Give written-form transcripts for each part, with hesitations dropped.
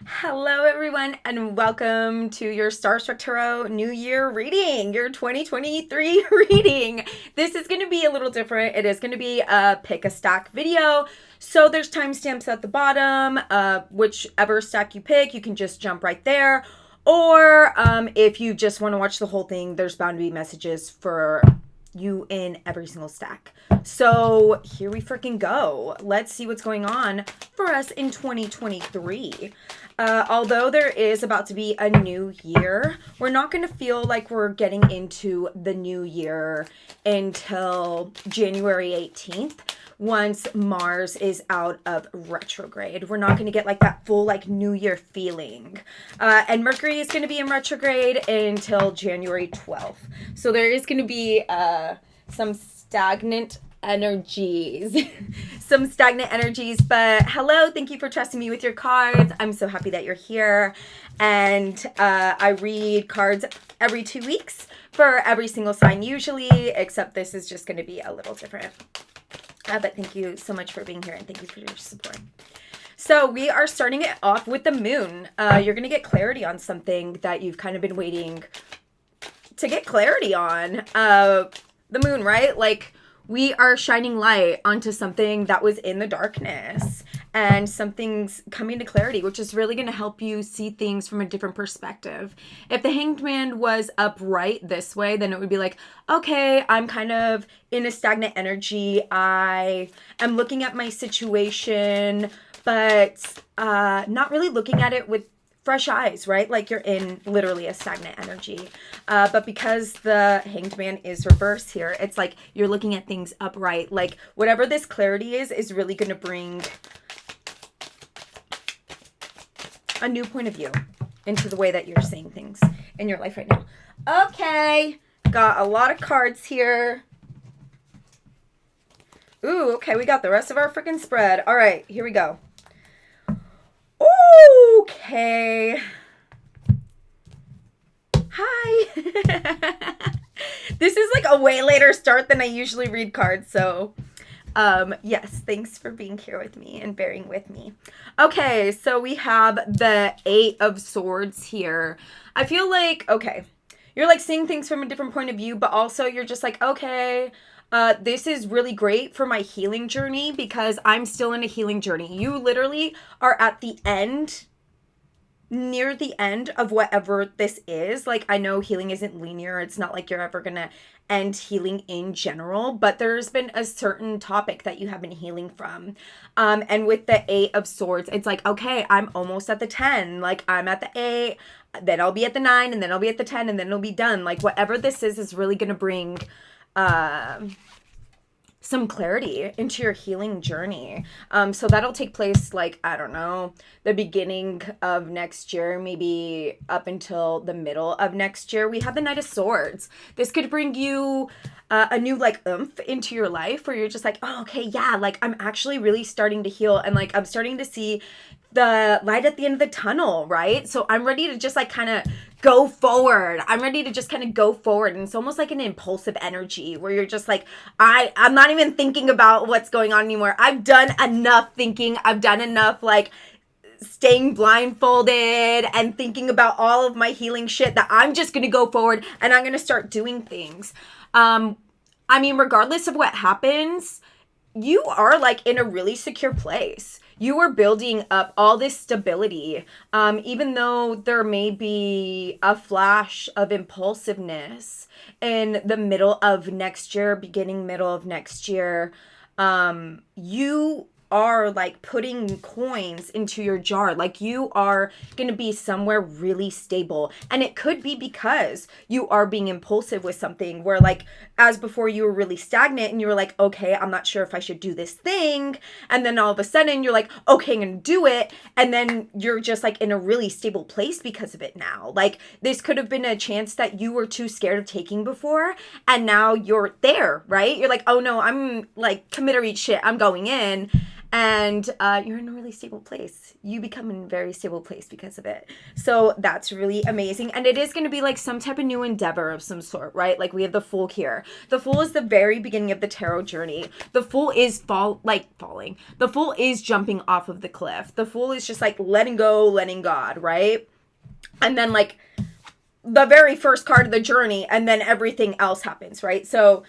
Hello, everyone, and welcome to your STARSTRUCK Tarot New Year reading, your 2023 reading. This is going to be a little different. It is going to be a pick a stack video. So there's timestamps at the bottom. Whichever stack you pick, you can just jump right there. Or if you just want to watch the whole thing, there's bound to be messages for you in every single stack. So here we freaking go. Let's see what's going on for us in 2023. Although there is about to be a new year, we're not going to feel like we're getting into the new year until January 18th. Once Mars is out of retrograde, we're not going to get like that full like new year feeling. And Mercury is going to be in retrograde until January 12th. So there is going to be some stagnant energies. Some stagnant energies. But hello, thank you for trusting me with your cards. I'm so happy that you're here. And I read cards every 2 weeks for every single sign usually, except this is just going to be a little different. But thank you so much for being here, and thank you for your support. So we are starting it off with the moon. You're going to get clarity on something that you've kind of been waiting to get clarity on. The moon, right? Like, we are shining light onto something that was in the darkness, and something's coming to clarity, which is really going to help you see things from a different perspective. If the Hanged Man was upright this way, then it would be like, okay, I'm kind of in a stagnant energy. I am looking at my situation, but not really looking at it with fresh eyes, right? Like you're in literally a stagnant energy. But because the Hanged Man is reversed here, it's like you're looking at things upright. Like whatever this clarity is really going to bring a new point of view into the way that you're seeing things in your life right now. Okay, got a lot of cards here. Ooh, okay, we got the rest of our freaking spread. All right, here we go. Okay. Hi. This is like a way later start than I usually read cards, so yes, thanks for being here with me and bearing with me. Okay, so we have the Eight of Swords here. I feel like, okay, you're like seeing things from a different point of view, but also you're just like, okay, this is really great for my healing journey because I'm still in a healing journey. You literally are at the end, near the end of whatever this is. Like, I know healing isn't linear. It's not like you're ever gonna end healing in general, but there's been a certain topic that you have been healing from. And with the Eight of Swords, it's like, okay, I'm almost at the 10. Like, I'm at the 8, then I'll be at the 9, and then I'll be at the 10, and then it'll be done. Like, whatever this is really gonna bring some clarity into your healing journey. So that'll take place, like, I don't know, the beginning of next year, maybe up until the middle of next year. We have the Knight of Swords. This could bring you a new, like, oomph into your life where you're just like, oh, okay, yeah, like, I'm actually really starting to heal, and, like, I'm starting to see the light at the end of the tunnel, right? So I'm ready to just, like, kind of go forward. I'm ready to just kind of go forward. And it's almost like an impulsive energy where you're just like, I'm not even thinking about what's going on anymore. I've done enough thinking. I've done enough, like, staying blindfolded and thinking about all of my healing shit that I'm just going to go forward and I'm going to start doing things. I mean, regardless of what happens, you are, like, in a really secure place. You are building up all this stability, even though there may be a flash of impulsiveness in the middle of next year, beginning middle of next year. You are, like, putting coins into your jar. Like, you are going to be somewhere really stable. And it could be because you are being impulsive with something where, like, as before you were really stagnant and you were like, okay, I'm not sure if I should do this thing. And then all of a sudden you're like, okay, I'm going to do it. And then you're just, like, in a really stable place because of it now. Like, this could have been a chance that you were too scared of taking before. And now you're there, right? You're like, oh no, I'm, like, commit or eat shit. I'm going in. and you're in a really stable place. You become in a very stable place because of it. So that's really amazing. And it is going to be like some type of new endeavor of some sort, right? Like we have the Fool here. The Fool is the very beginning of the tarot journey. The Fool is falling. The Fool is jumping off of the cliff. The Fool is just like letting go, letting God, right? And then like the very first card of the journey, and then everything else happens, right? So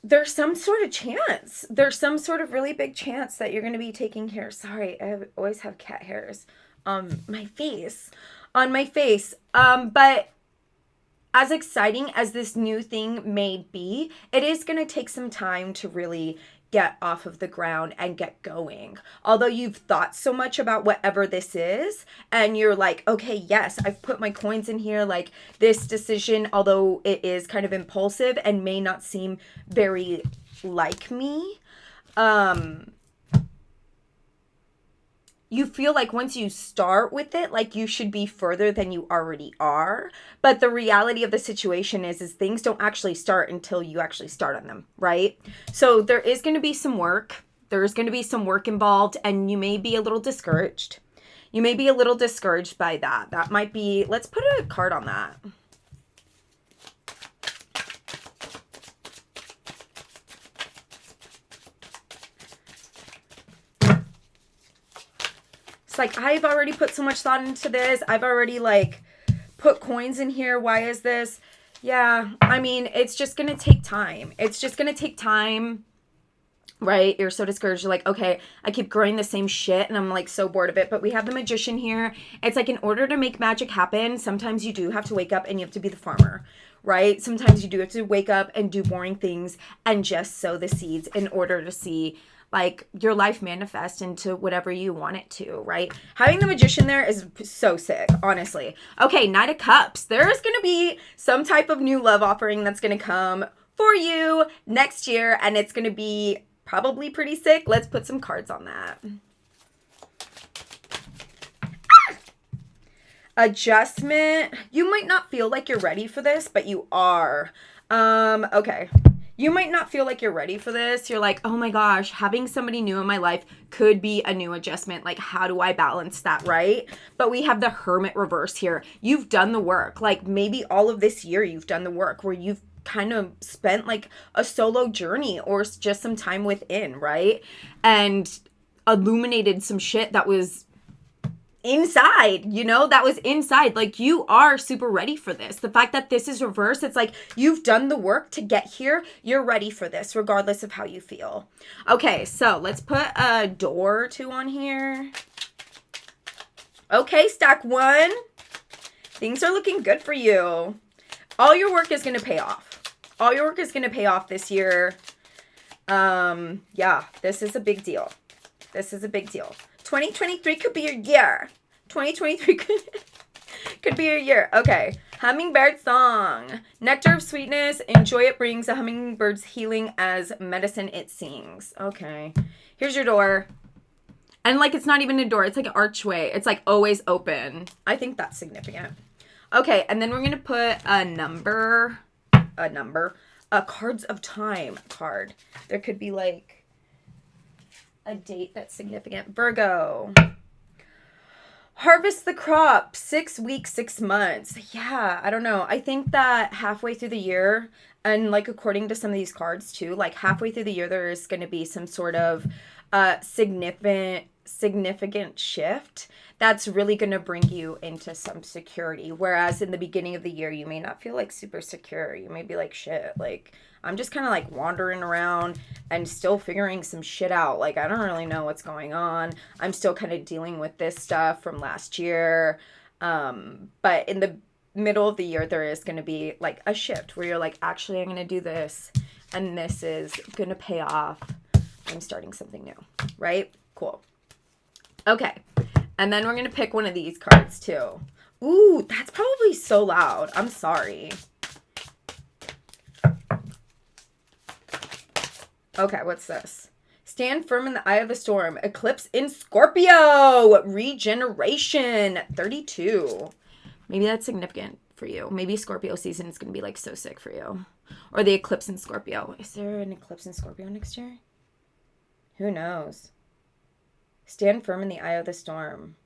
there's some sort of chance. There's some sort of really big chance that you're going to be taking care. Sorry, always have cat hairs on my face. But as exciting as this new thing may be, it is going to take some time to really get off of the ground and get going. Although you've thought so much about whatever this is, and you're like, okay, yes, I've put my coins in here. Like this decision, although it is kind of impulsive and may not seem very like me, you feel like once you start with it, like you should be further than you already are. But the reality of the situation is things don't actually start until you actually start on them, right? So there is going to be some work. There's going to be some work involved, and you may be a little discouraged. You may be a little discouraged by that. That might be, let's put a card on that. It's like, I've already put so much thought into this. I've already like put coins in here. Why is this? Yeah, I mean, it's just going to take time. It's just going to take time, right? You're so discouraged. You're like, okay, I keep growing the same shit and I'm like so bored of it. But we have the Magician here. It's like in order to make magic happen, sometimes you do have to wake up and you have to be the farmer, right? Sometimes you do have to wake up and do boring things and just sow the seeds in order to see like your life manifest into whatever you want it to, right? Having the Magician there is so sick, honestly. Okay, Knight of Cups. There's going to be some type of new love offering that's going to come for you next year, and it's going to be probably pretty sick. Let's put some cards on that. Adjustment. You might not feel like you're ready for this, but you are. Okay. You might not feel like you're ready for this. You're like, oh my gosh, having somebody new in my life could be a new adjustment. Like, how do I balance that, right? But we have the Hermit reverse here. You've done the work. Like, maybe all of this year you've done the work where you've kind of spent like a solo journey or just some time within, right? And illuminated some shit that was inside, you know, that was inside. Like, you are super ready for this. The fact that this is reversed, it's like you've done the work to get here. You're ready for this regardless of how you feel. Okay, so let's put a door or two on here. Okay, stack one. Things are looking good for you. All your work is going to pay off. All your work is going to pay off this year. Yeah, this is a big deal. This is a big deal. 2023 could be your year. 2023 could be your year. Okay. Hummingbird song. Nectar of sweetness. Enjoy it brings a hummingbird's healing as medicine it sings. Okay. Here's your door. And like, it's not even a door. It's like an archway. It's like always open. I think that's significant. Okay. And then we're going to put a cards of time card. There could be like a date that's significant. Virgo. Harvest the crop. 6 weeks, 6 months. Yeah, I don't know. I think that halfway through the year, and like according to some of these cards too, like halfway through the year, there is going to be some sort of significant shift that's really going to bring you into some security. Whereas in the beginning of the year, you may not feel like super secure. You may be like, shit, like I'm just kind of like wandering around and still figuring some shit out. Like, I don't really know what's going on. I'm still kind of dealing with this stuff from last year. But in the middle of the year, there is going to be like a shift where you're like, actually, I'm going to do this. And this is going to pay off. I'm starting something new, right? Cool. Okay. And then we're going to pick one of these cards too. Ooh, that's probably so loud. I'm sorry. Okay, what's this? Stand firm in the eye of the storm. Eclipse in Scorpio. Regeneration. 32. Maybe that's significant for you. Maybe Scorpio season is going to be like so sick for you. Or the eclipse in Scorpio. Is there an eclipse in Scorpio next year? Who knows? Stand firm in the eye of the storm.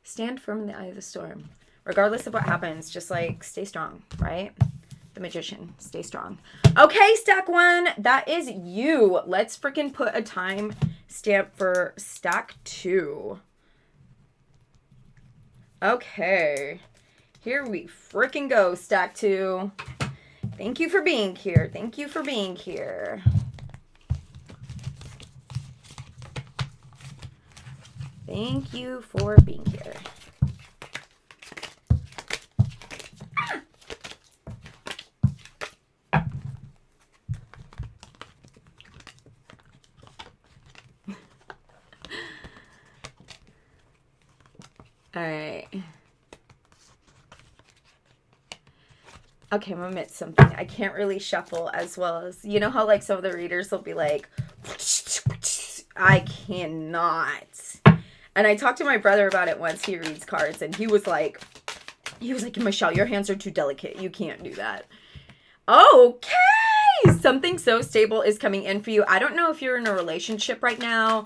Stand firm in the eye of the storm. Regardless of what happens, just like stay strong, right? The Magician, stay strong. Okay, stack one, that is you. Let's freaking put a time stamp for stack two. Okay, here we freaking go, stack two. Thank you for being here. Thank you for being here. Thank you for being here. All right. Okay, I'm gonna admit something. I can't really shuffle as well as, you know how like some of the readers will be like, I cannot. And I talked to my brother about it once. He reads cards and he was like, Michelle, your hands are too delicate. You can't do that. Okay. Something so stable is coming in for you. I don't know if you're in a relationship right now.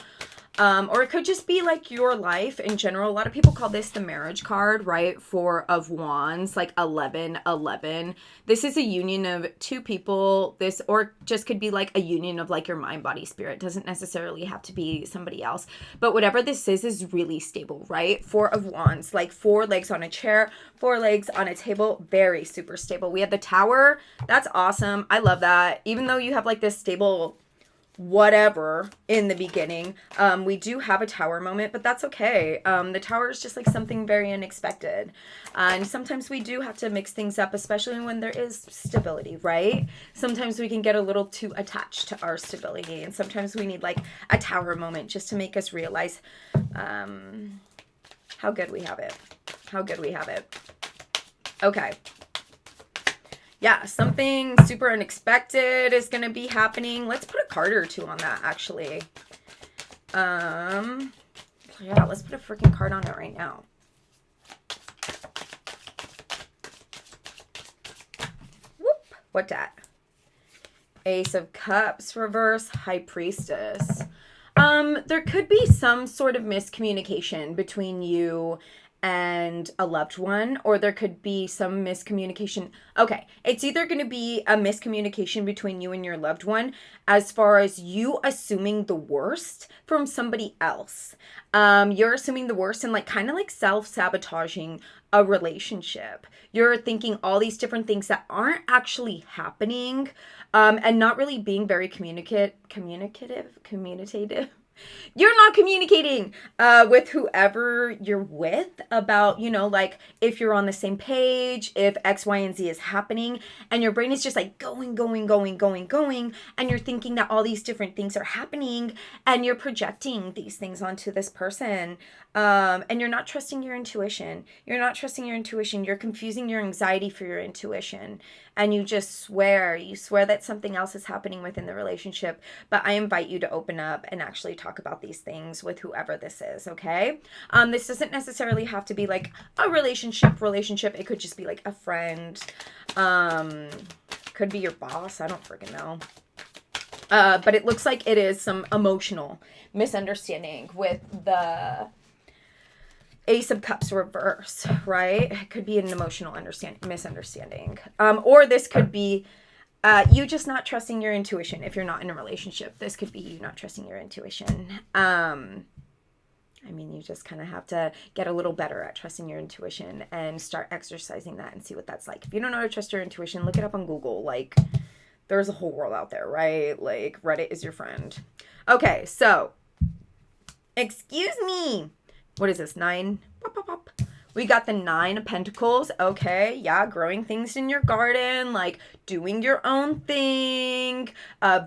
Or it could just be like your life in general. A lot of people call this the marriage card, right? Four of Wands, like 11. This is a union of two people. This, or just could be like a union of like your mind, body, spirit. Doesn't necessarily have to be somebody else. But whatever this is really stable, right? Four of Wands, like 4 legs on a chair, 4 legs on a table. Very super stable. We have the Tower. That's awesome. I love that. Even though you have like this stable whatever in the beginning, we do have a Tower moment, but that's okay. The Tower is just like something very unexpected, and sometimes we do have to mix things up, especially when there is stability, right? Sometimes we can get a little too attached to our stability, and sometimes we need like a Tower moment just to make us realize how good we have it. Okay. Yeah, something super unexpected is going to be happening. Let's put a card or two on that, actually. Yeah, let's put a freaking card on it right now. Whoop. What that? Ace of Cups, reverse, High Priestess. There could be some sort of miscommunication between you and a loved one, or there could be some miscommunication. Okay, it's either going to be a miscommunication between you and your loved one as far as you assuming the worst from somebody else. You're assuming the worst and like kind of like self-sabotaging a relationship. You're thinking all these different things that aren't actually happening, and not really being very communicative. You're not communicating with whoever you're with about, you know, like if you're on the same page, if X, Y, and Z is happening, and your brain is just like going, and you're thinking that all these different things are happening, and you're projecting these things onto this person, and you're not trusting your intuition. You're confusing your anxiety for your intuition, and you just swear that something else is happening within the relationship. But I invite you to open up and actually talk about these things with whoever this is, okay? This doesn't necessarily have to be like a relationship. It could just be like a friend. Could be your boss. I don't freaking know. But it looks like it is some emotional misunderstanding with the Ace of Cups reverse, right? It could be an emotional misunderstanding. Or this could be you just not trusting your intuition if you're not in a relationship. This could be you not trusting your intuition. I mean, you just kind of have to get a little better at trusting your intuition and start exercising that and see what that's like. If you don't know how to trust your intuition, look it up on Google. Like, there's a whole world out there, right? Like, Reddit is your friend. Okay, so, excuse me. What is this? 9? Pop, pop, pop. We got the 9 of Pentacles. Okay, yeah, growing things in your garden, like doing your own thing,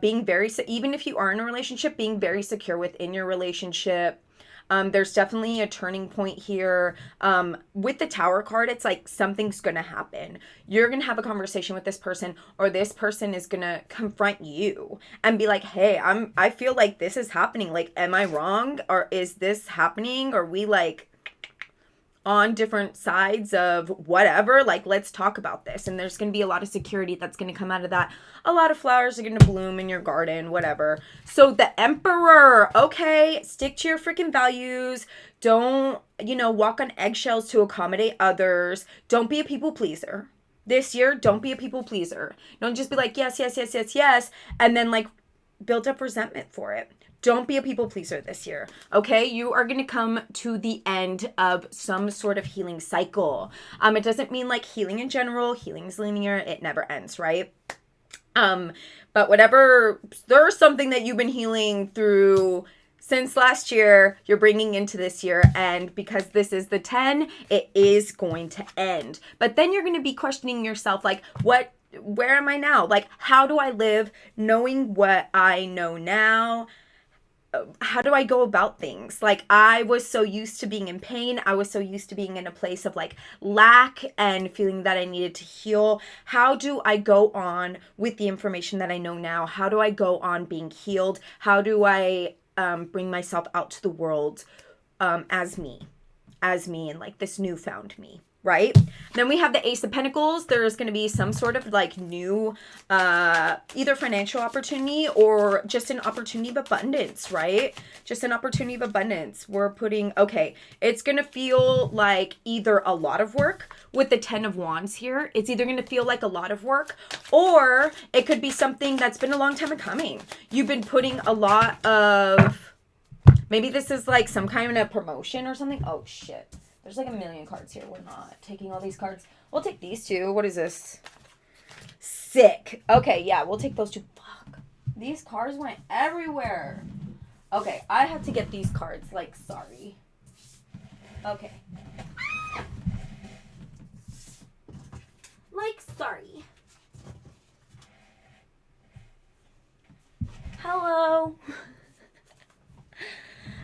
being very, even if you are in a relationship, being very secure within your relationship. There's definitely a turning point here. With the Tower card, it's like something's going to happen. You're going to have a conversation with this person, or this person is going to confront you and be like, hey, I feel like this is happening. Like, am I wrong? Or is this happening? Are we like on different sides of whatever, like, let's talk about this. And there's going to be a lot of security that's going to come out of that. A lot of flowers are going to bloom in your garden, whatever. So the Emperor, okay, stick to your freaking values. Don't, walk on eggshells to accommodate others. Don't be a people pleaser. This year, don't be a people pleaser. Don't just be like, yes, yes, yes, yes, yes, and then like build up resentment for it. Don't be a people pleaser this year, okay? You are going to come to the end of some sort of healing cycle. It doesn't mean like healing in general. Healing's linear. It never ends, right? But whatever, there's something that you've been healing through since last year, you're bringing into this year, and because this is the 10, it is going to end. But then you're going to be questioning yourself, like, where am I now? Like, how do I live knowing what I know now? How do I go about things? Like, I was so used to being in pain. I was so used to being in a place of like lack and feeling that I needed to heal. How do I go on with the information that I know now? How do I go on being healed? How do I bring myself out to the world as me and like this newfound me? Right? Then we have the Ace of Pentacles. There's going to be some sort of like new, either financial opportunity or just an opportunity of abundance, right? Just an opportunity of abundance. We're putting, okay, it's going to feel like either a lot of work with the 10 of Wands here. It's either going to feel like a lot of work, or it could be something that's been a long time coming. You've been putting a lot of, maybe this is like some kind of promotion or something. Oh, shit. There's like a million cards here. We're not taking all these cards. We'll take these two. What is this? Sick. Okay, yeah, we'll take those two. Fuck. These cards went everywhere. Okay, I have to get these cards. Like, sorry. Okay. Like, sorry. Hello.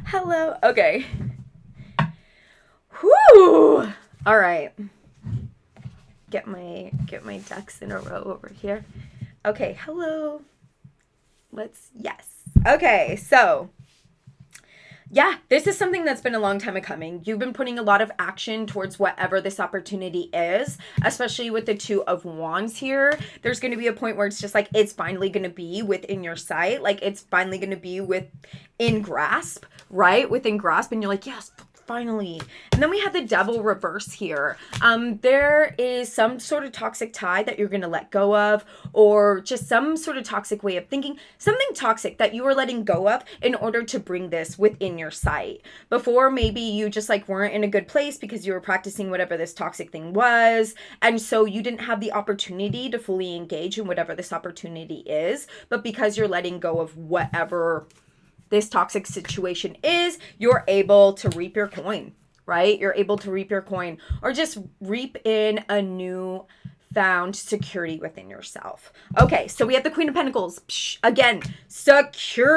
Hello. Okay. Whoo! All right. Get my ducks in a row over here. Okay, hello. Yes. Okay, so yeah, this is something that's been a long time coming. You've been putting a lot of action towards whatever this opportunity is, especially with the 2 of Wands here. There's going to be a point where it's just like, it's finally going to be within your sight. Like, it's finally going to be within grasp, right? Within grasp. And you're like, yes, finally. And then we have the Devil reverse here. There is some sort of toxic tie that you're going to let go of, or just some sort of toxic way of thinking, something toxic that you are letting go of in order to bring this within your sight. Before, maybe you just like weren't in a good place because you were practicing whatever this toxic thing was, and so you didn't have the opportunity to fully engage in whatever this opportunity is. But because you're letting go of whatever this toxic situation is, you're able to reap your coin, right? You're able to reap your coin, or just reap in a new found security within yourself. Okay, so we have the Queen of Pentacles. Again, security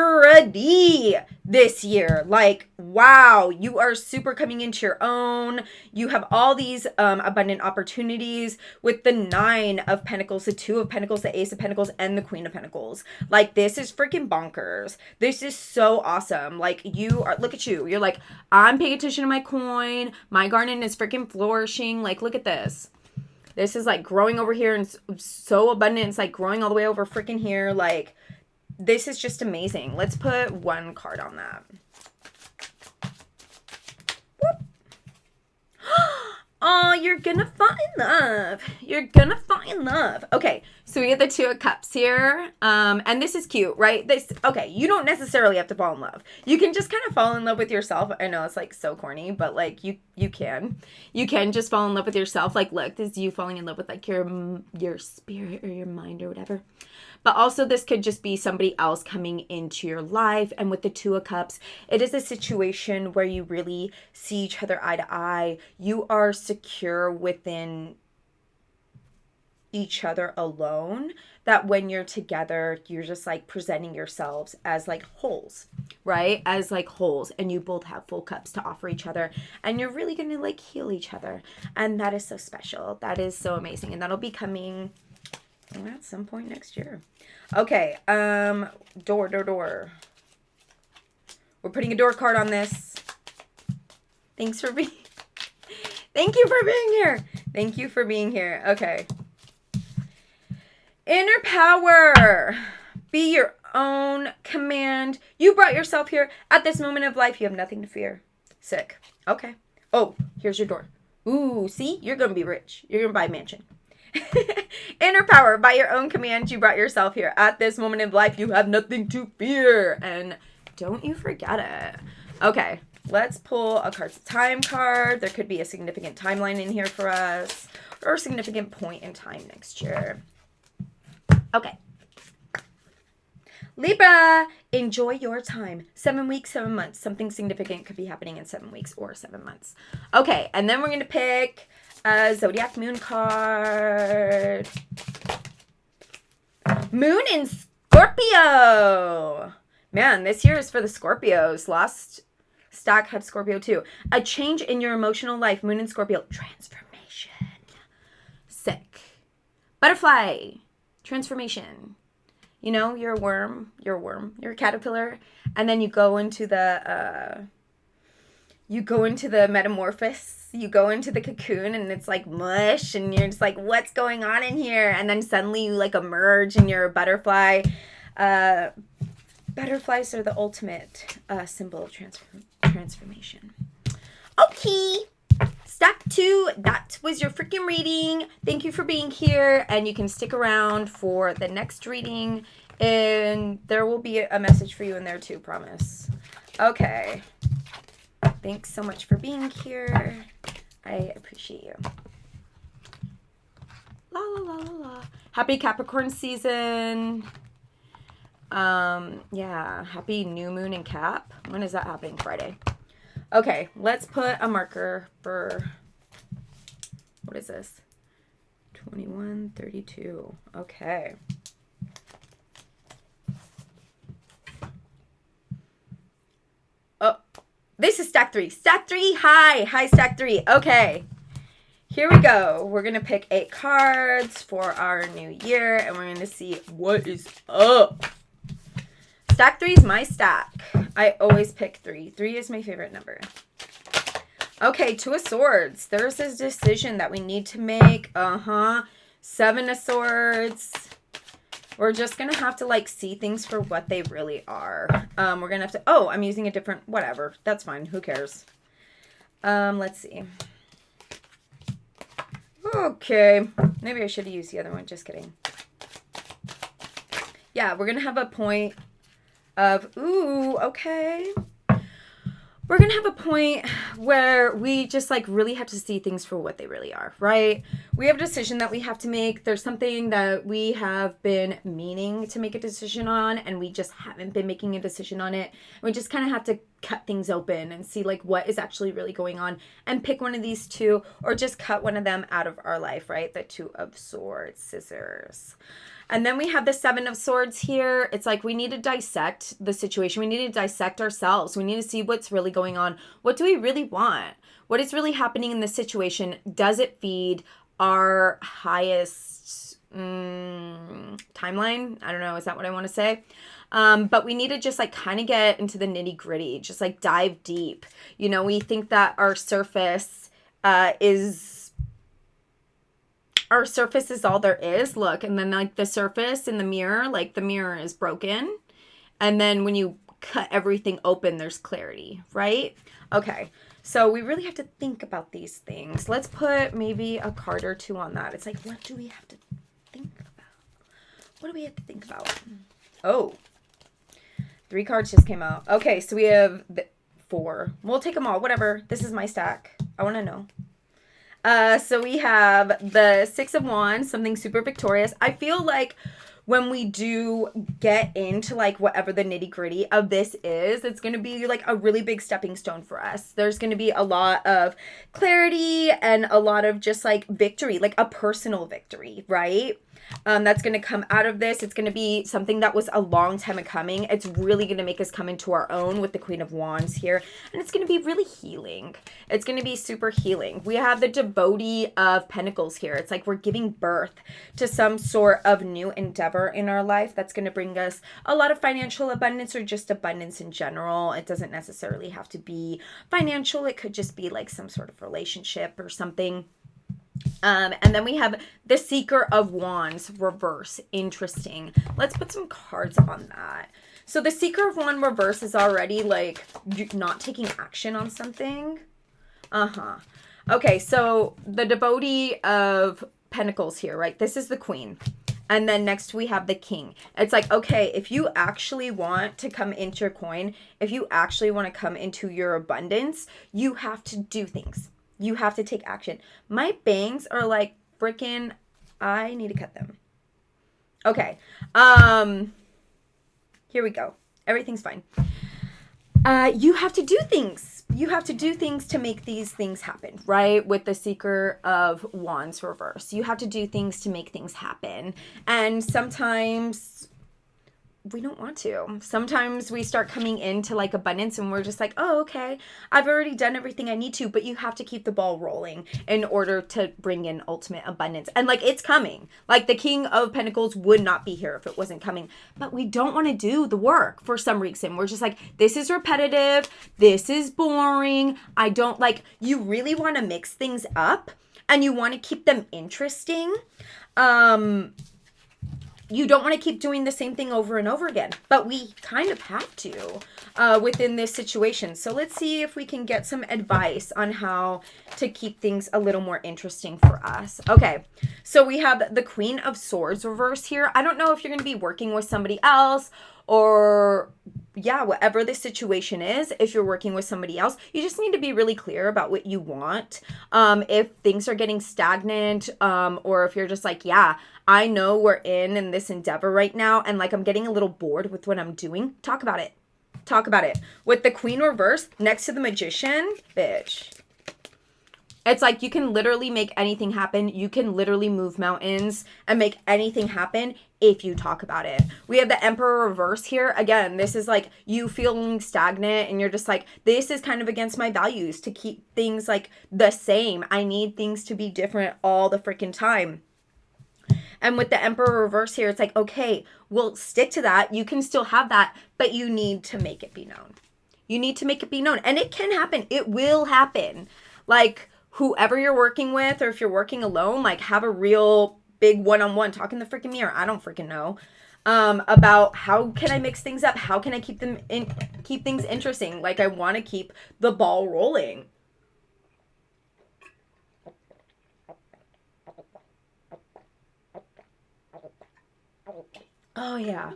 this year. Like, wow, you are super coming into your own. You have all these abundant opportunities with the 9 of Pentacles, the 2 of Pentacles, the Ace of Pentacles, and the Queen of Pentacles. Like, this is freaking bonkers. This is so awesome. Like, you are, look at you. You're like, I'm paying attention to my coin. My garden is freaking flourishing. Like, look at this. This is like growing over here and so abundant. It's like growing all the way over freaking here. Like, this is just amazing. Let's put 1 card on that. Whoop. Oh, you're gonna find love. You're gonna find love. Okay, so we have the 2 of Cups here. And this is cute, right? Okay, you don't necessarily have to fall in love. You can just kind of fall in love with yourself. I know it's like so corny, but like you can. You can just fall in love with yourself. Like, look, this is you falling in love with like your spirit or your mind or whatever. But also this could just be somebody else coming into your life. And with the 2 of Cups, it is a situation where you really see each other eye to eye. You are secure within each other alone, that when you're together, you're just like presenting yourselves as like wholes, right? As like wholes, and you both have full cups to offer each other, and you're really going to like heal each other. And that is so special. That is so amazing. And that'll be coming at some point next year. Okay, door. We're putting a door card on this. Thanks for being Thank you for being here. Thank you for being here. Okay. Inner power. Be your own command. You brought yourself here. At this moment of life, you have nothing to fear. Sick. Okay. Oh, here's your door. Ooh, see? You're going to be rich. You're going to buy a mansion. Inner power. By your own command, you brought yourself here. At this moment of life, you have nothing to fear. And don't you forget it. Okay. Let's pull a Cards of Time card. There could be a significant timeline in here for us. Or a significant point in time next year. Okay. Libra, enjoy your time. 7 weeks, 7 months. Something significant could be happening in 7 weeks or 7 months. Okay, and then we're going to pick a Zodiac Moon card. Moon in Scorpio. Man, this year is for the Scorpios. Last stack had Scorpio too. A change in your emotional life. Moon in Scorpio. Transformation. Sick. Butterfly. Transformation. You know, you're a worm, you're a caterpillar, and then you go into the metamorphosis, you go into the cocoon, and it's like mush, and you're just like, what's going on in here? And then suddenly you like emerge, and you're a butterfly. Butterflies are the ultimate symbol of transformation. Okay. Stack 2, that was your freaking reading. Thank you for being here, and you can stick around for the next reading, and there will be a message for you in there too, promise. Okay. Thanks so much for being here. I appreciate you. La la la la la. Happy Capricorn season. Yeah, happy new moon in Cap. When is that happening? Friday. Okay, let's put a marker for, what is this? 2132. Okay. Oh, this is stack 3. Stack 3, hi stack 3. Okay, here we go. We're going to pick 8 cards for our new year, and we're going to see what is up. Stack 3 is my stack. I always pick 3. 3 is my favorite number. Okay, 2 of Swords. There's this decision that we need to make. 7 of Swords. We're just going to have to, like, see things for what they really are. We're going to have to... Oh, I'm using a different... Whatever. That's fine. Who cares? Let's see. Okay. Maybe I should have used the other one. Just kidding. Yeah, we're going to have a point... ooh, okay. We're going to have a point where we just like really have to see things for what they really are, right? We have a decision that we have to make. There's something that we have been meaning to make a decision on, and we just haven't been making a decision on it. We just kind of have to cut things open and see like what is actually really going on and pick one of these 2, or just cut one of them out of our life, right? The 2 of Swords, scissors. And then we have the 7 of Swords here. It's like we need to dissect the situation. We need to dissect ourselves. We need to see what's really going on. What do we really want? What is really happening in this situation? Does it feed our highest timeline? I don't know. Is that what I want to say? But we need to just like kind of get into the nitty gritty. Just like dive deep. You know, we think that our surface is all there is. Look, and then like the surface in the mirror, like the mirror is broken. And then when you cut everything open, there's clarity, right? Okay, so we really have to think about these things. Let's put maybe a card or 2 on that. It's like, what do we have to think about? What do we have to think about? Oh, 3 cards just came out. Okay, so we have 4. We'll take them all, whatever. This is my stack. I want to know. So we have the 6 of Wands, something super victorious. I feel like when we do get into like whatever the nitty gritty of this is, it's going to be like a really big stepping stone for us. There's going to be a lot of clarity and a lot of just like victory, like a personal victory, right? that's going to come out of this. It's going to be something that was a long time coming. It's really going to make us come into our own with the Queen of Wands here. And it's going to be really healing. It's going to be super healing. We have the Devotee of Pentacles here. It's like we're giving birth to some sort of new endeavor in our life that's going to bring us a lot of financial abundance or just abundance in general. It doesn't necessarily have to be financial. It could just be like some sort of relationship or something. And then we have the Seeker of Wands reverse. Interesting. Let's put some cards on that. So the Seeker of Wands reverse is already like not taking action on something. Okay, so the Devotee of Pentacles here, right? This is the Queen. And then next we have the King. It's like, okay, if you actually want to come into your coin, if you actually want to come into your abundance, you have to do things. You have to take action. My bangs are like freaking, I need to cut them. Okay. Here we go. Everything's fine. You have to do things. You have to do things to make these things happen, right? With the Seeker of Wands reverse. You have to do things to make things happen. And sometimes we don't want to. Sometimes we start coming into like abundance and we're just like, oh, okay, I've already done everything I need to, but you have to keep the ball rolling in order to bring in ultimate abundance. And like, it's coming. Like the King of Pentacles would not be here if it wasn't coming, but we don't want to do the work for some reason. We're just like, this is repetitive. This is boring. I don't like, you really want to mix things up and you want to keep them interesting. You don't want to keep doing the same thing over and over again, but we kind of have to within this situation. So let's see if we can get some advice on how to keep things a little more interesting for us. Okay, so we have the Queen of Swords reverse here. I don't know if you're going to be working with somebody else or yeah, whatever the situation is. If you're working with somebody else, you just need to be really clear about what you want. If things are getting stagnant, or if you're just like, yeah, I know we're in this endeavor right now and like I'm getting a little bored with what I'm doing, talk about it. Talk about it. With the Queen reverse next to the Magician, bitch. It's like you can literally make anything happen. You can literally move mountains and make anything happen if you talk about it. We have the Emperor reverse here. Again, this is like you feeling stagnant and you're just like, this is kind of against my values to keep things like the same. I need things to be different all the freaking time. And with the Emperor reverse here, it's like, okay, we'll stick to that. You can still have that, but you need to make it be known. You need to make it be known. And it can happen. It will happen. Like whoever you're working with, or if you're working alone, like have a real big one-on-one, talk in the freaking mirror. I don't freaking know. About how can I mix things up? How can I keep things interesting? Like I want to keep the ball rolling. Oh, yeah.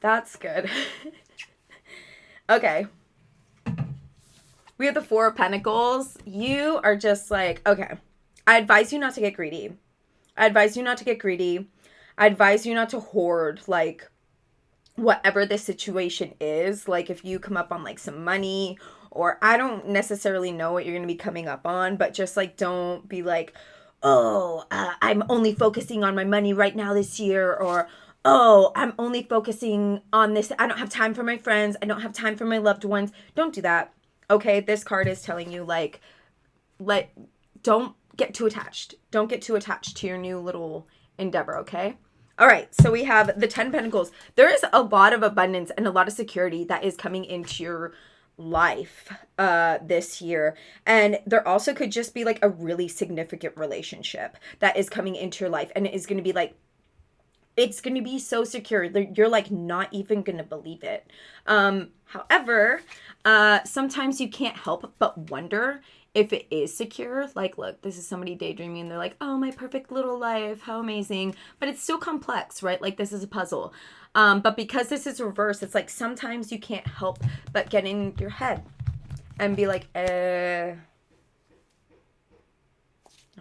That's good. Okay. We have the Four of Pentacles. You are just like, okay, I advise you not to get greedy. I advise you not to get greedy. I advise you not to hoard, like, whatever the situation is. Like, if you come up on, like, some money, or I don't necessarily know what you're going to be coming up on, but just, like, don't be like, oh, I'm only focusing on my money right now this year, or, oh, I'm only focusing on this. I don't have time for my friends. I don't have time for my loved ones. Don't do that. Okay, this card is telling you, like, don't get too attached. Don't get too attached to your new little endeavor, okay? All right, so we have the 10 Pentacles. There is a lot of abundance and a lot of security that is coming into your life this year, and there also could just be like a really significant relationship that is coming into your life, and it is going to be like, it's going to be so secure you're like not even going to believe it. However, sometimes you can't help but wonder if it is secure. Like, look, this is somebody daydreaming and they're like, oh, my perfect little life, how amazing. But it's still complex, right? Like, this is a puzzle. But because this is reverse, it's like sometimes you can't help but get in your head and be like, oh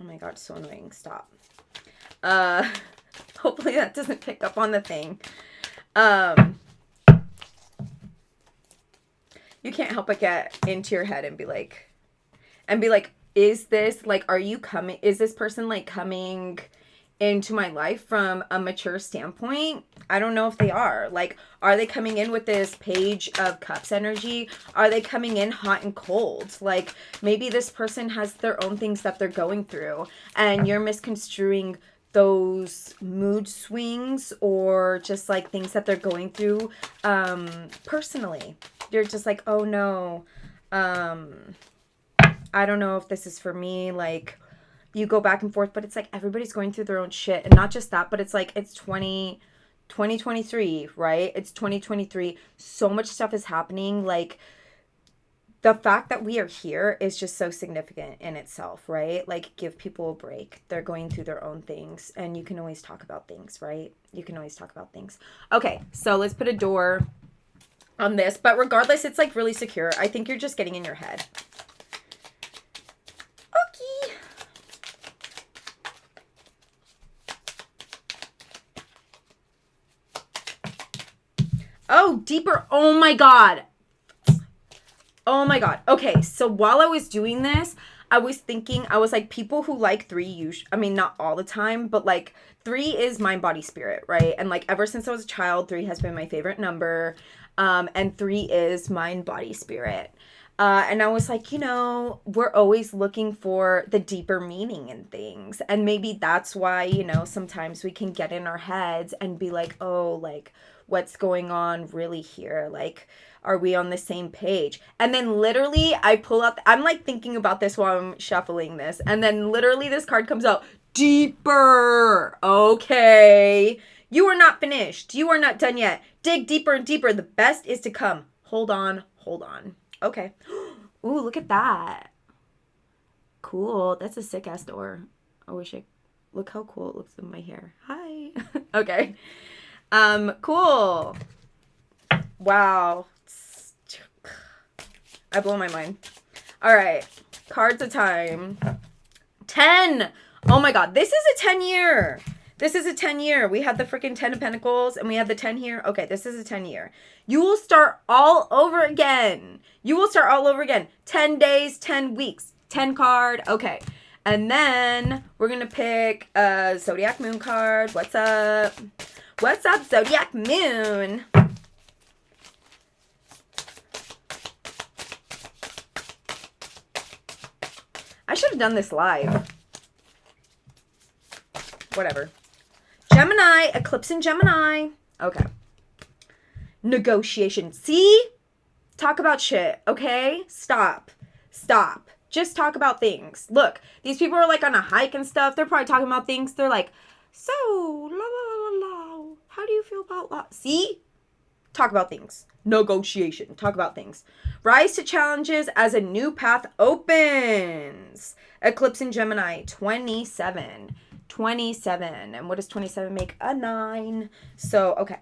my God, so annoying. Stop. Hopefully that doesn't pick up on the thing. You can't help but get into your head and be like, is this, like, are you coming, is this person, like, coming into my life from a mature standpoint? I don't know if they are. Like, are they coming in with this Page of Cups energy? Are they coming in hot and cold? Like, maybe this person has their own things that they're going through, and you're misconstruing those mood swings or just like things that they're going through personally. You're just like, oh no, I don't know if this is for me. Like, you go back and forth, but it's like everybody's going through their own shit. And not just that, but it's like it's 2023, right? It's 2023. So much stuff is happening. Like, the fact that we are here is just so significant in itself, right? Like, give people a break. They're going through their own things, and you can always talk about things, right? You can always talk about things. Okay, so let's put a door on this. But regardless, it's like really secure. I think you're just getting in your head. Okay. Oh, deeper. Oh my God. Oh my God. Okay, so while I was doing this, I was thinking, I was like, people who like 3 usually, I mean, not all the time, but like 3 is mind, body, spirit, right? And like ever since I was a child, 3 has been my favorite number. And 3 is mind, body, spirit. And I was like, you know, we're always looking for the deeper meaning in things. And maybe that's why, you know, sometimes we can get in our heads and be like, oh, like, what's going on really here? Like, are we on the same page? And then literally I pull out, I'm like thinking about this while I'm shuffling this. And then literally this card comes out, deeper. Okay. You are not finished. You are not done yet. Dig deeper and deeper. The best is to come. Hold on. Hold on. Okay. Ooh, look at that. Cool. That's a sick ass door. I wish I, look how cool it looks in my hair. Hi. Okay. Cool. Wow. I blow my mind. All right. Cards of time. 10. Oh my God. This is a 10 year. This is a 10 year. We had the freaking 10 of Pentacles and we had the 10 here. Okay. This is a 10 year. You will start all over again. You will start all over again. 10 days, 10 weeks, 10 card. Okay. And then we're going to pick a Zodiac Moon card. What's up? What's up, Zodiac Moon? I should have done this live. Whatever. Gemini, eclipse in Gemini. Okay. Negotiation. See? Talk about shit, okay? Stop. Stop. Just talk about things. Look, these people are like on a hike and stuff. They're probably talking about things. They're like, so, la la la la. How do you feel about la? See? Talk about things. Negotiation. Talk about things. Rise to challenges as a new path opens. Eclipse in Gemini, 27. 27. And what does 27 make? A 9. So, okay.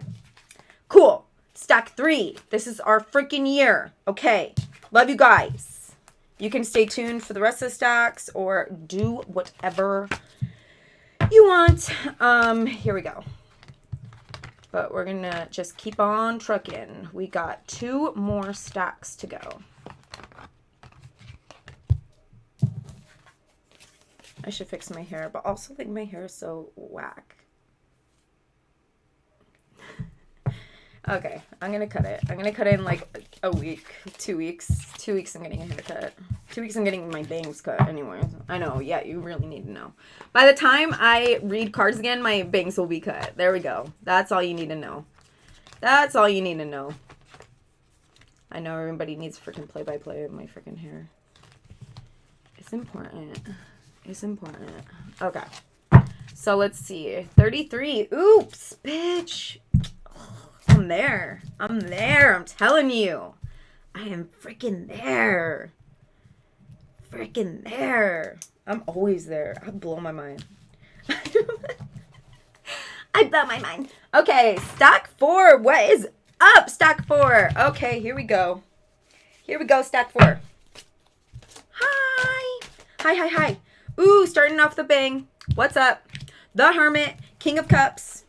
Cool. Stack 3. This is our freaking year. Okay. Love you guys. You can stay tuned for the rest of the stacks or do whatever you want. Here we go. But we're going to just keep on trucking. We got 2 more stacks to go. I should fix my hair, but also like my hair is so whack. Okay, I'm going to cut it. I'm going to cut it in like a week, 2 weeks. 2 weeks I'm getting a haircut. 2 weeks I'm getting my bangs cut anyways. I know, yeah, you really need to know. By the time I read cards again, my bangs will be cut. There we go. That's all you need to know. That's all you need to know. I know everybody needs freaking play-by-play of my freaking hair. It's important. It's important. Okay. So let's see. 33. Oops, bitch. I'm there. I'm there. I'm telling you. I am freaking there. Freaking there. I'm always there. I blow my mind. I blow my mind. Okay, stack 4. What is up, stack 4? Okay, here we go. Here we go, stack 4. Hi. Hi, hi, hi. Ooh, starting off the bang. What's up? The Hermit, King of Cups.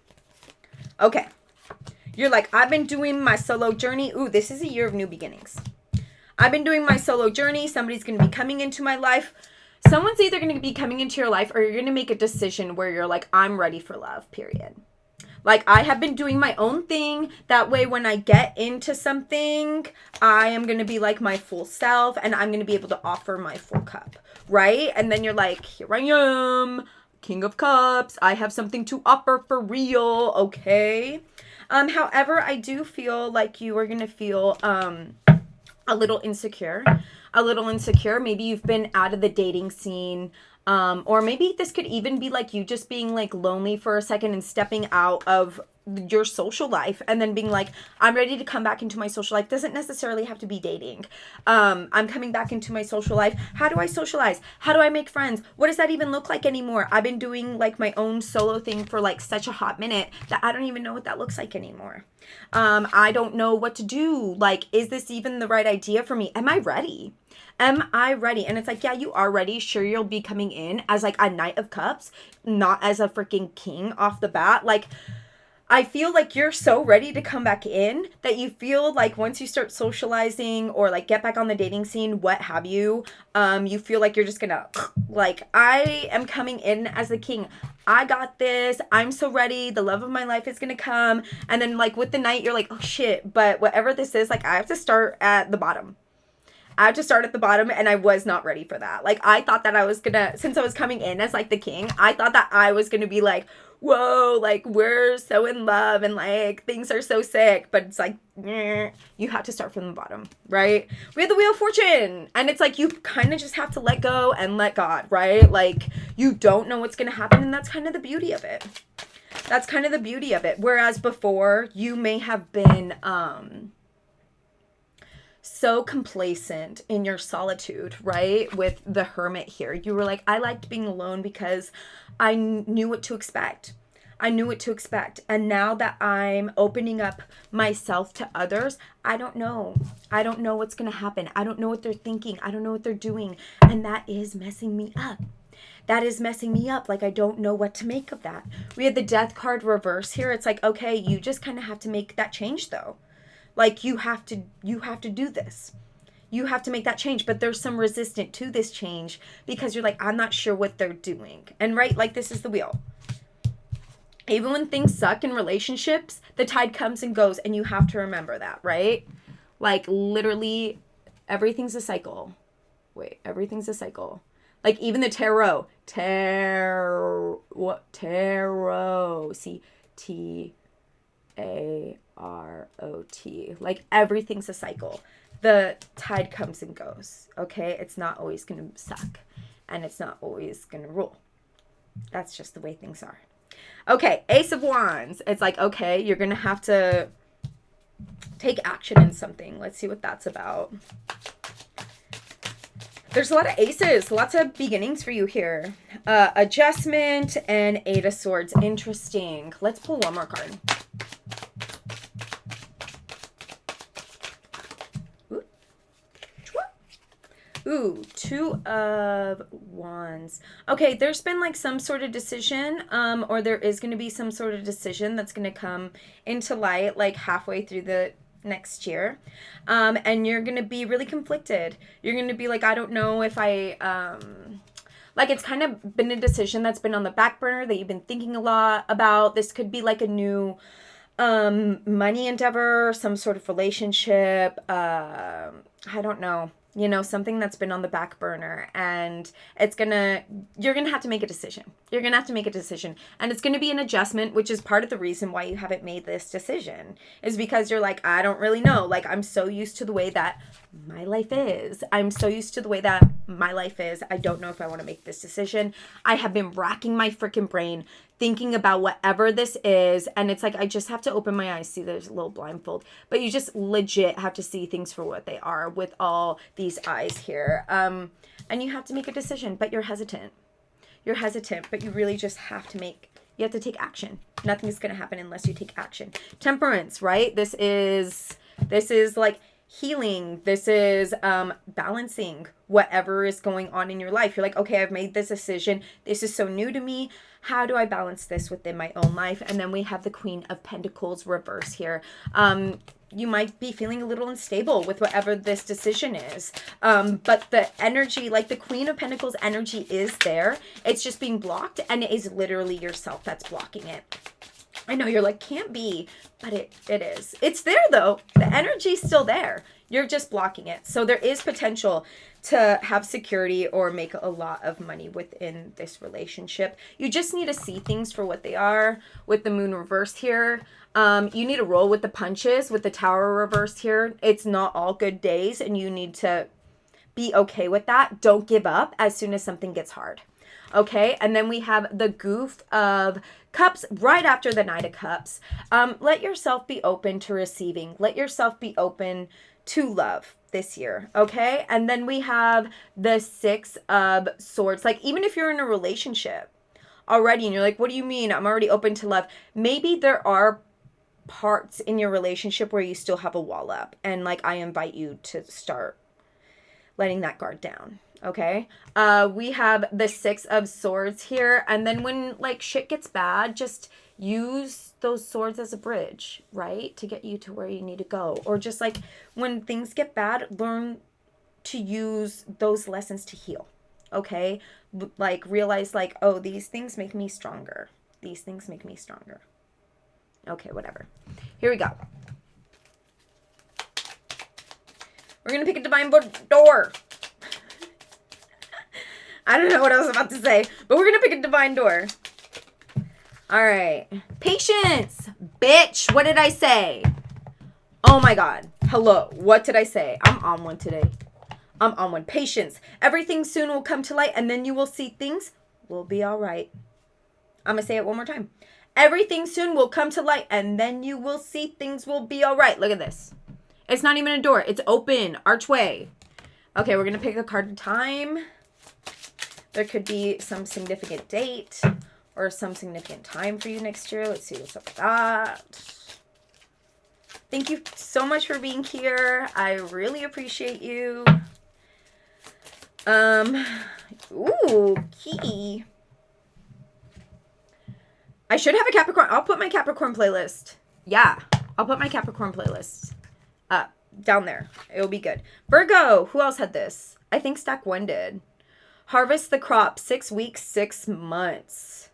Okay. You're like, I've been doing my solo journey. Ooh, this is a year of new beginnings. I've been doing my solo journey. Somebody's going to be coming into my life. Someone's either going to be coming into your life or you're going to make a decision where you're like, I'm ready for love, period. Like, I have been doing my own thing. That way, when I get into something, I am going to be like my full self and I'm going to be able to offer my full cup, right? And then you're like, here I am, King of Cups. I have something to offer for real, okay? However, I do feel like you are going to feel a little insecure. Maybe you've been out of the dating scene. Or maybe this could even be like you just being like lonely for a second and stepping out of your social life and then being like, I'm ready to come back into my social life. Doesn't necessarily have to be dating. I'm coming back into my social life. How do I socialize? How do I make friends? What does that even look like anymore? I've been doing like my own solo thing for like such a hot minute that I don't even know what that looks like anymore. I don't know what to do. Like, is this even the right idea for me? Am I ready? Am I ready? And it's like, yeah, you are ready. Sure, you'll be coming in as like a Knight of Cups, not as a freaking king off the bat. Like, I feel like you're so ready to come back in that you feel like once you start socializing or like get back on the dating scene, what have you, you feel like you're just gonna like, I am coming in as the king. I got this. I'm so ready. The love of my life is gonna come. And then like with the Knight, you're like, oh shit. But whatever this is, like I have to start at the bottom. And I was not ready for that. Like, I thought that I was gonna, since I was coming in as like the king, I thought that I was gonna be like, whoa, like we're so in love and like things are so sick. But it's like, you have to start from the bottom, right? We have the Wheel of Fortune. And it's like, you kind of just have to let go and let God, right? Like, you don't know what's gonna happen. And that's kind of the beauty of it. Whereas before, you may have been, so complacent in your solitude, right? With the Hermit here. You were like, I liked being alone because I knew what to expect. And now that I'm opening up myself to others, I don't know. I don't know what's going to happen. I don't know what they're thinking. I don't know what they're doing. And that is messing me up. Like, I don't know what to make of that. We had the Death card reverse here. It's like, okay, you just kind of have to make that change though. Like, you have to do this. You have to make that change. But there's some resistance to this change because you're like, I'm not sure what they're doing. And right, like, this is the wheel. Even when things suck in relationships, the tide comes and goes. And you have to remember that, right? Like, literally, everything's a cycle. Everything's a cycle. Like, even the tarot. Tarot. See, T-A-R-O-T. Like, everything's a cycle. The tide comes and goes, okay? It's not always going to suck, and it's not always going to rule. That's just the way things are. Okay, Ace of Wands. It's like, okay, you're going to have to take action in something. Let's see what that's about. There's a lot of aces, lots of beginnings for you here. Adjustment and Eight of Swords. Interesting. Let's pull one more card. Ooh, Two of Wands. Okay, there's been like some sort of decision, or there is going to be some sort of decision that's going to come into light like halfway through the next year. And you're going to be really conflicted. You're going to be like, I don't know if I, like, it's kind of been a decision that's been on the back burner that you've been thinking a lot about. This could be like a new money endeavor, some sort of relationship. I don't know. You know, something that's been on the back burner, and you're going to have to make a decision. And it's going to be an adjustment, which is part of the reason why you haven't made this decision, is because you're like, I don't really know. Like, I'm so used to the way that my life is. I don't know if I want to make this decision. I have been racking my freaking brain thinking about whatever this is, and it's like I just have to open my eyes. See, there's a little blindfold, but you just legit have to see things for what they are with all these eyes here, and you have to make a decision, but you're hesitant, but you really just have to take action. Nothing's going to happen unless you take action. Temperance, right? This is like healing. This is balancing whatever is going on in your life. You're like, okay, I've made this decision. This is so new to me. How do I balance this within my own life? And then we have the Queen of Pentacles reverse here. you might be feeling a little unstable with whatever this decision is. But the energy, like the Queen of Pentacles energy is there. It's just being blocked, and it is literally yourself that's blocking it. I know you're like, can't be, but it is. It's there though. The energy's still there. You're just blocking it. So there is potential to have security or make a lot of money within this relationship. You just need to see things for what they are. With the moon reversed here, you need to roll with the punches. With the tower reversed here, it's not all good days, and you need to be okay with that. Don't give up as soon as something gets hard. Okay, and then we have the Goof of Cups right after the Knight of Cups. Let yourself be open to receiving. Let yourself be open to love this year, okay? And then we have the Six of Swords. Like, even if you're in a relationship already and you're like, what do you mean? I'm already open to love. Maybe there are parts in your relationship where you still have a wall up. And, like, I invite you to start letting that guard down. Okay, we have the Six of Swords here. And then when, like, shit gets bad, just use those swords as a bridge, right? To get you to where you need to go. Or just, like, when things get bad, learn to use those lessons to heal. Okay, like, realize, like, oh, these things make me stronger. These things make me stronger. Okay, whatever. Here we go. We're going to pick a divine door. I don't know what I was about to say, but we're going to pick a divine door. All right. Patience. Bitch. What did I say? Oh my God. Hello. What did I say? I'm on one today. I'm on one. Patience. Everything soon will come to light, and then you will see things will be all right. I'm going to say it one more time. Everything soon will come to light, and then you will see things will be all right. Look at this. It's not even a door. It's open. Archway. Okay, we're going to pick a card at a time. There could be some significant date or some significant time for you next year. Let's see what's up with that. Thank you so much for being here. I really appreciate you. Ooh, key. I should have a Capricorn. I'll put my Capricorn playlist. Yeah, I'll put my Capricorn playlist up down there. It'll be good. Virgo, who else had this? I think Stack 1 did. Harvest the crop, 6 weeks, 6 months.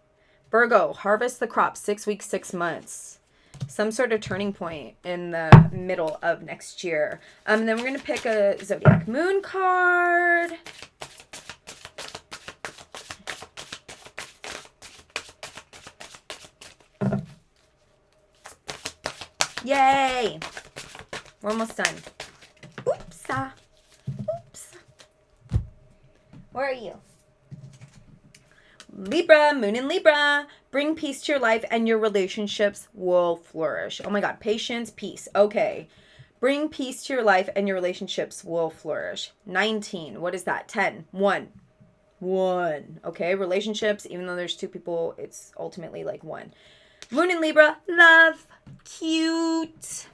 Virgo, harvest the crop, 6 weeks, 6 months. Some sort of turning point in the middle of next year. Then we're going to pick a Zodiac Moon card. Yay! We're almost done. Oops. Oops. Where are you? Libra, moon in Libra. Bring peace to your life and your relationships will flourish. Oh my God. Patience, peace. Okay. Bring peace to your life and your relationships will flourish. 19. What is that? 10. 1. 1. Okay. Relationships, even though there's 2 people, it's ultimately like 1. Moon in Libra. Love. Cute.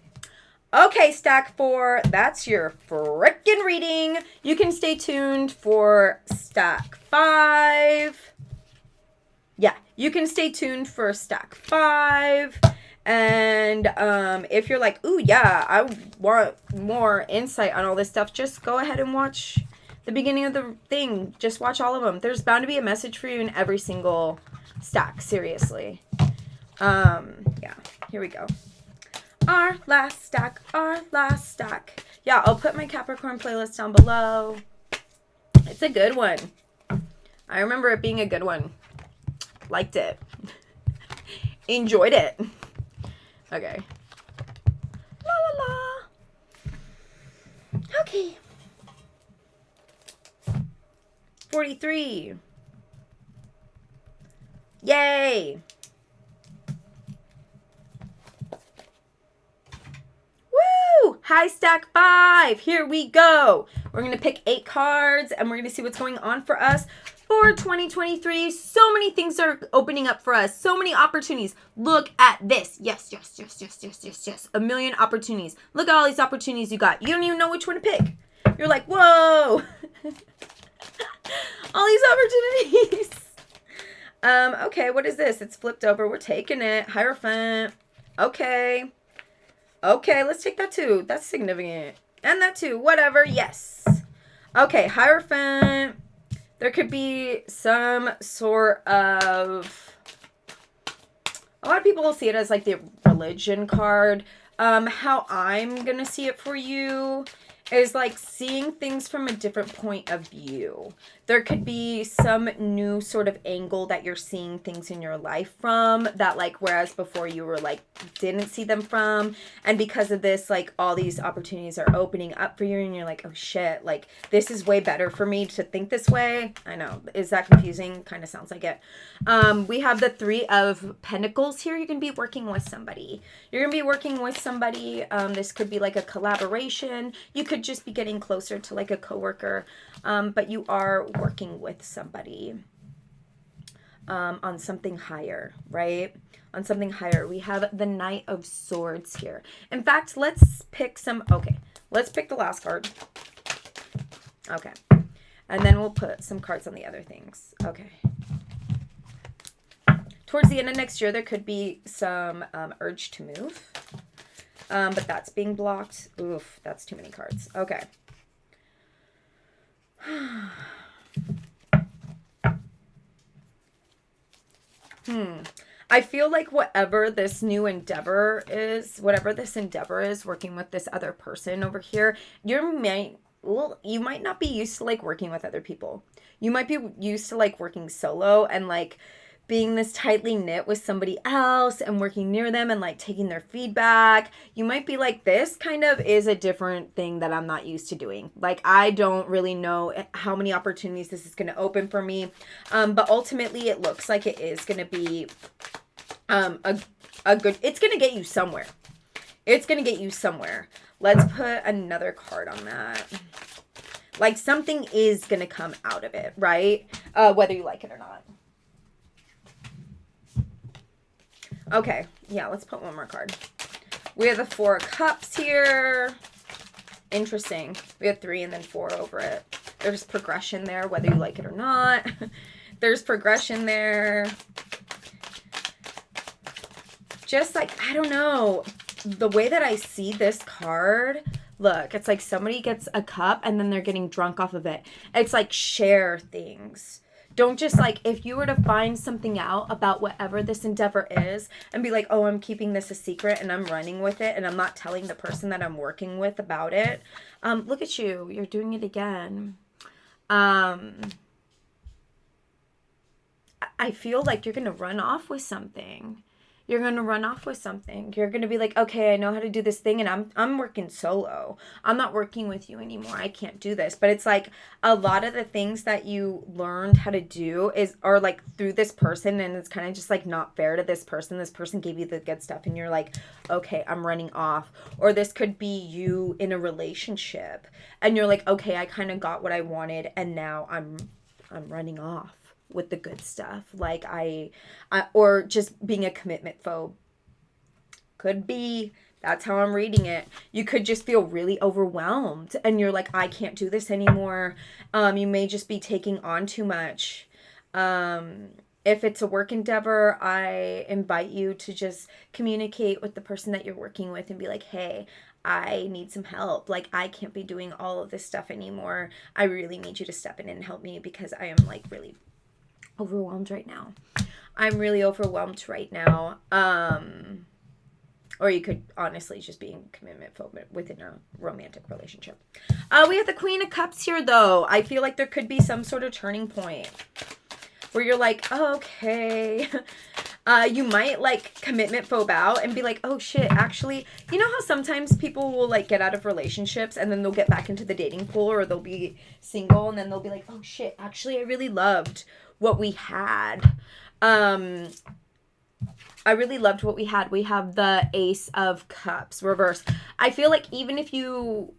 Okay, Stack 4, that's your frickin' reading. You can stay tuned for Stack 5. Yeah, you can stay tuned for Stack 5. And if you're like, ooh, yeah, I want more insight on all this stuff, just go ahead and watch the beginning of the thing. Just watch all of them. There's bound to be a message for you in every single stack, seriously. Yeah, here we go. Our last stack, our last stack. Yeah, I'll put my Capricorn playlist down below. It's a good one. I remember it being a good one. Liked it. Enjoyed it. Okay. La la la. Okay. 43. Yay. High Stack 5. Here we go. We're going to pick 8 cards and we're going to see what's going on for us for 2023. So many things are opening up for us. So many opportunities. Look at this. Yes, yes, yes, yes, yes, yes, yes. A million opportunities. Look at all these opportunities you got. You don't even know which one to pick. You're like, whoa. All these opportunities. Okay, what is this? It's flipped over. We're taking it. Hierophant. Okay. Okay, let's take that too. That's significant. And that too. Whatever. Yes. Okay, Hierophant. There could be some sort of... A lot of people will see it as like the religion card. How I'm going to see it for you is like seeing things from a different point of view. There could be some new sort of angle that you're seeing things in your life from, that like, whereas before you were like, didn't see them from. And because of this, like all these opportunities are opening up for you and you're like, oh shit, like this is way better for me to think this way. I know. Is that confusing? Kind of sounds like it. We have the Three of Pentacles here. You can be working with somebody. You're going to be working with somebody. This could be like a collaboration. You could just be getting closer to like a coworker. But you are working with somebody on something higher, right? On something higher. We have the Knight of Swords here. In fact, let's pick some... Okay, let's pick the last card. Okay. And then we'll put some cards on the other things. Okay. Towards the end of next year, there could be some urge to move. But that's being blocked. Oof, that's too many cards. Okay. I feel like whatever this new endeavor is, working with this other person over here, you might not be used to like working with other people. You might be used to like working solo and like being this tightly knit with somebody else and working near them and like taking their feedback. You might be like, this kind of is a different thing that I'm not used to doing. Like, I don't really know how many opportunities this is going to open for me. But ultimately it looks like it is going to be a good, it's going to get you somewhere. It's going to get you somewhere. Let's put another card on that. Like something is going to come out of it, right? Whether you like it or not. Okay, yeah, let's put one more card. We have the Four of Cups here. Interesting. We have 3 and then 4 over it. There's progression there, whether you like it or not. There's progression there. Just like, I don't know. The way that I see this card, look, it's like somebody gets a cup and then they're getting drunk off of it. It's like share things. Don't just like, if you were to find something out about whatever this endeavor is and be like, oh, I'm keeping this a secret and I'm running with it and I'm not telling the person that I'm working with about it. Look at you. You're doing it again. I feel like you're going to run off with something. You're going to run off with something. You're going to be like, okay, I know how to do this thing and I'm working solo. I'm not working with you anymore. I can't do this. But it's like a lot of the things that you learned how to do are like through this person, and it's kind of just like not fair to this person. This person gave you the good stuff and you're like, okay, I'm running off. Or this could be you in a relationship and you're like, okay, I kind of got what I wanted and now I'm running off with the good stuff. Like I or just being a commitment phobe. Could be. That's how I'm reading it. You could just feel really overwhelmed and you're like, I can't do this anymore. You may just be taking on too much. If it's a work endeavor, I invite you to just communicate with the person that you're working with and be like, hey, I need some help. Like, I can't be doing all of this stuff anymore. I really need you to step in and help me because I am like really overwhelmed right now. I'm really overwhelmed right now. Or you could honestly just be in commitment within a romantic relationship. We have the Queen of Cups here, though. I feel like there could be some sort of turning point where you're like, oh, okay. You might like commitment phobe out and be like, oh shit, actually, you know how sometimes people will like get out of relationships and then they'll get back into the dating pool, or they'll be single and then they'll be like, oh shit, actually I really loved what we had. I really loved what we had. We have the Ace of Cups reverse. I feel like even if you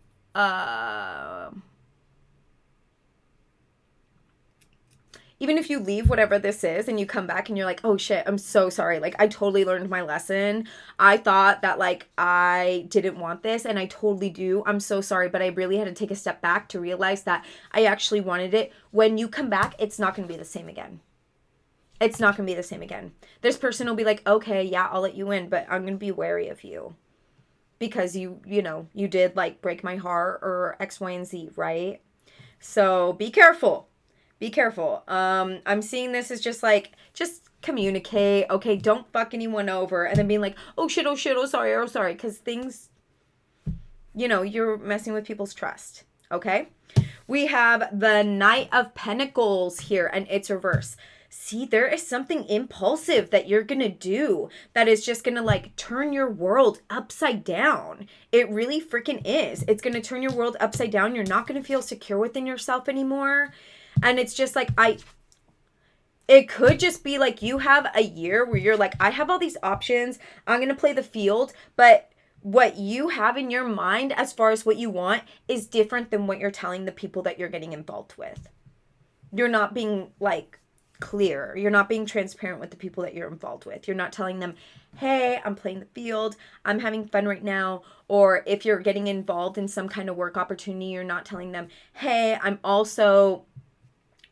leave whatever this is and you come back and you're like, oh shit, I'm so sorry. Like, I totally learned my lesson. I thought that like I didn't want this and I totally do. I'm so sorry, but I really had to take a step back to realize that I actually wanted it. When you come back, it's not going to be the same again. It's not going to be the same again. This person will be like, okay, yeah, I'll let you in, but I'm going to be wary of you. because you did like break my heart or X, Y, and Z, right? So be careful. Be careful. I'm seeing this as just communicate. Okay, don't fuck anyone over and then being like, oh shit, oh sorry. Because things, you're messing with people's trust. Okay? We have the Knight of Pentacles here, and it's reverse. See, there is something impulsive that you're going to do that is just going to like turn your world upside down. It really freaking is. It's going to turn your world upside down. You're not going to feel secure within yourself anymore. And it's just like, it could just be like you have a year where you're like, I have all these options. I'm going to play the field, but what you have in your mind as far as what you want is different than what you're telling the people that you're getting involved with. You're not being like clear. You're not being transparent with the people that you're involved with. You're not telling them, hey, I'm playing the field. I'm having fun right now. Or if you're getting involved in some kind of work opportunity, you're not telling them, hey, I'm also,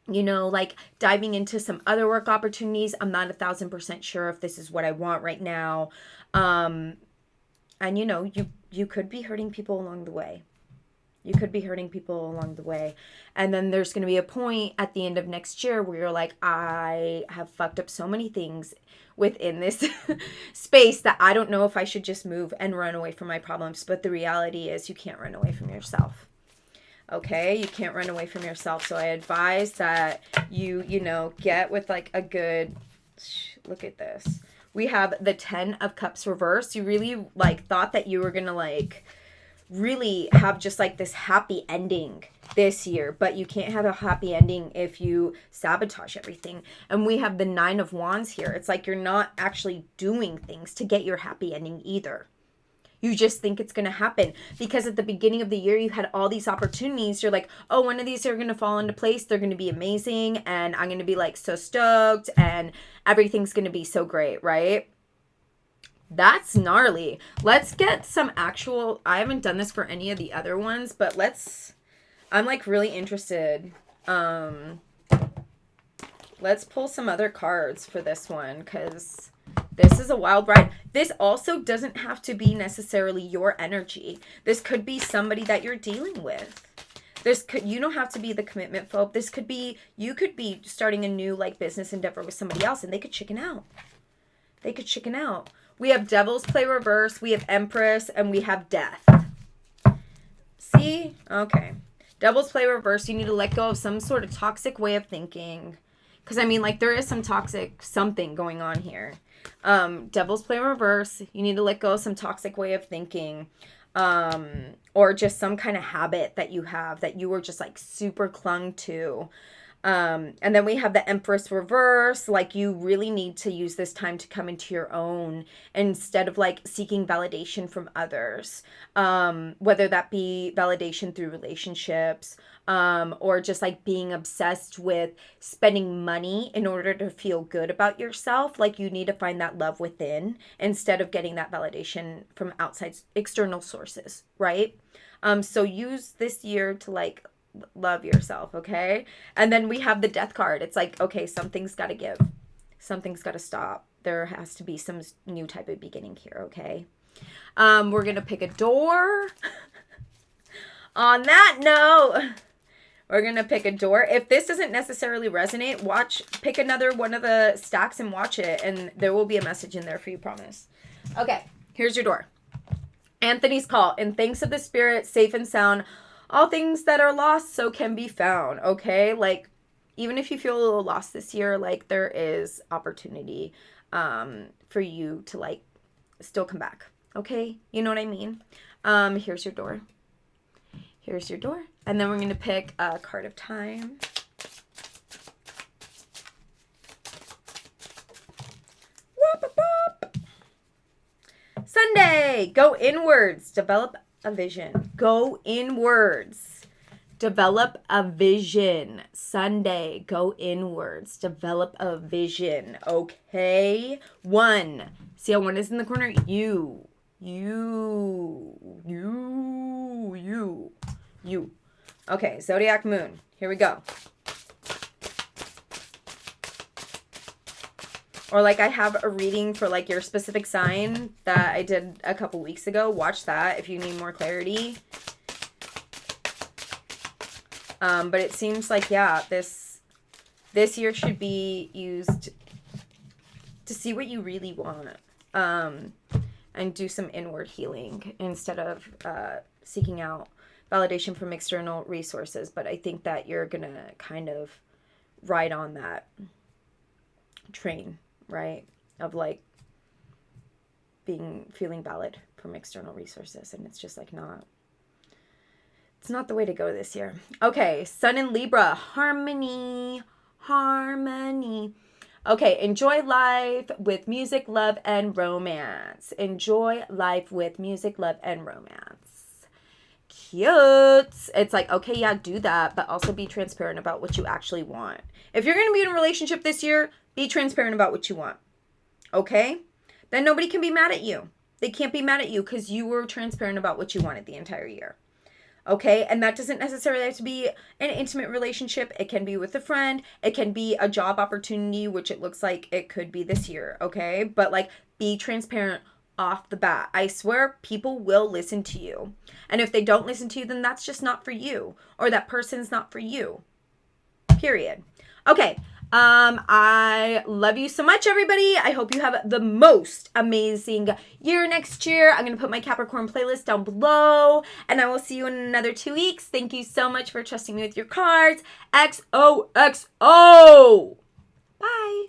like diving into some other work opportunities. I'm not 1,000% sure if this is what I want right now. And you could be hurting people along the way. You could be hurting people along the way. And then there's going to be a point at the end of next year where you're like, I have fucked up so many things within this space that I don't know if I should just move and run away from my problems. But the reality is you can't run away from yourself. Okay? You can't run away from yourself. So I advise that you get with like a good, look at this. We have the 10 of Cups reversed. You really like thought that you were going to like really have just like this happy ending this year, but you can't have a happy ending if you sabotage everything. And we have the 9 of Wands here. It's like you're not actually doing things to get your happy ending either. You just think it's going to happen because at the beginning of the year, you had all these opportunities. You're like, oh, one of these are going to fall into place. They're going to be amazing. And I'm going to be like so stoked and everything's going to be so great, right? That's gnarly. Let's get some actual, I haven't done this for any of the other ones, but I'm like really interested. Let's pull some other cards for this one because this is a wild ride. This also doesn't have to be necessarily your energy. This could be somebody that you're dealing with. You don't have to be the commitment phobe. This could be, you could be starting a new like business endeavor with somebody else and they could chicken out. We have Devil's Play reverse, we have Empress, and we have Death. See? Okay. Devil's Play reverse, you need to let go of some sort of toxic way of thinking. Because, I mean, like, there is some toxic something going on here. Devil's Play reverse, you need to let go of some toxic way of thinking. Or just some kind of habit that you have that you were just, like, super clung to. And then we have the Empress reverse, like you really need to use this time to come into your own instead of like seeking validation from others, whether that be validation through relationships, or just like being obsessed with spending money in order to feel good about yourself. Like you need to find that love within instead of getting that validation from outside external sources, right? So use this year to like love yourself, okay? And then we have the Death card. It's like, okay, something's got to give. Something's got to stop. There has to be some new type of beginning here, okay? We're going to pick a door. On that note, we're going to pick a door. If this doesn't necessarily resonate, pick another one of the stacks and watch it, and there will be a message in there for you, promise. Okay, here's your door. Anthony's Call. In thanks of the spirit, safe and sound, all things that are lost so can be found, okay? Like, even if you feel a little lost this year, like, there is opportunity for you to, like, still come back, okay? You know what I mean? Here's your door. Here's your door. And then we're going to pick a card of time. Sunday, go inwards, develop a vision. Go inwards. Develop a vision. Sunday, go inwards. Develop a vision. Okay? 1. See how 1 is in the corner? You. Okay, Zodiac Moon. Here we go. Or like I have a reading for like your specific sign that I did a couple weeks ago. Watch that if you need more clarity. But it seems like, yeah, this year should be used to see what you really want. And do some inward healing instead of seeking out validation from external resources. But I think that you're going to kind of ride on that train, right? Of like feeling valid from external resources. And it's just like it's not the way to go this year. Okay, Sun in Libra, harmony. Okay, enjoy life with music, love, and romance. Enjoy life with music, love, and romance. Cute. It's like, okay, yeah, do that, but also be transparent about what you actually want. If you're going to be in a relationship this year, be transparent about what you want. Okay? Then nobody can be mad at you. They can't be mad at you because you were transparent about what you wanted the entire year. Okay, and that doesn't necessarily have to be an intimate relationship. It can be with a friend. It can be a job opportunity, which it looks like it could be this year, okay? But like, be transparent off the bat. I swear people will listen to you. And if they don't listen to you, then that's just not for you. Or that person's not for you. Period. Okay. I love you so much, everybody. I hope you have the most amazing year next year. I'm going to put my Capricorn playlist down below, and I will see you in another 2 weeks. Thank you so much for trusting me with your cards. XOXO. Bye.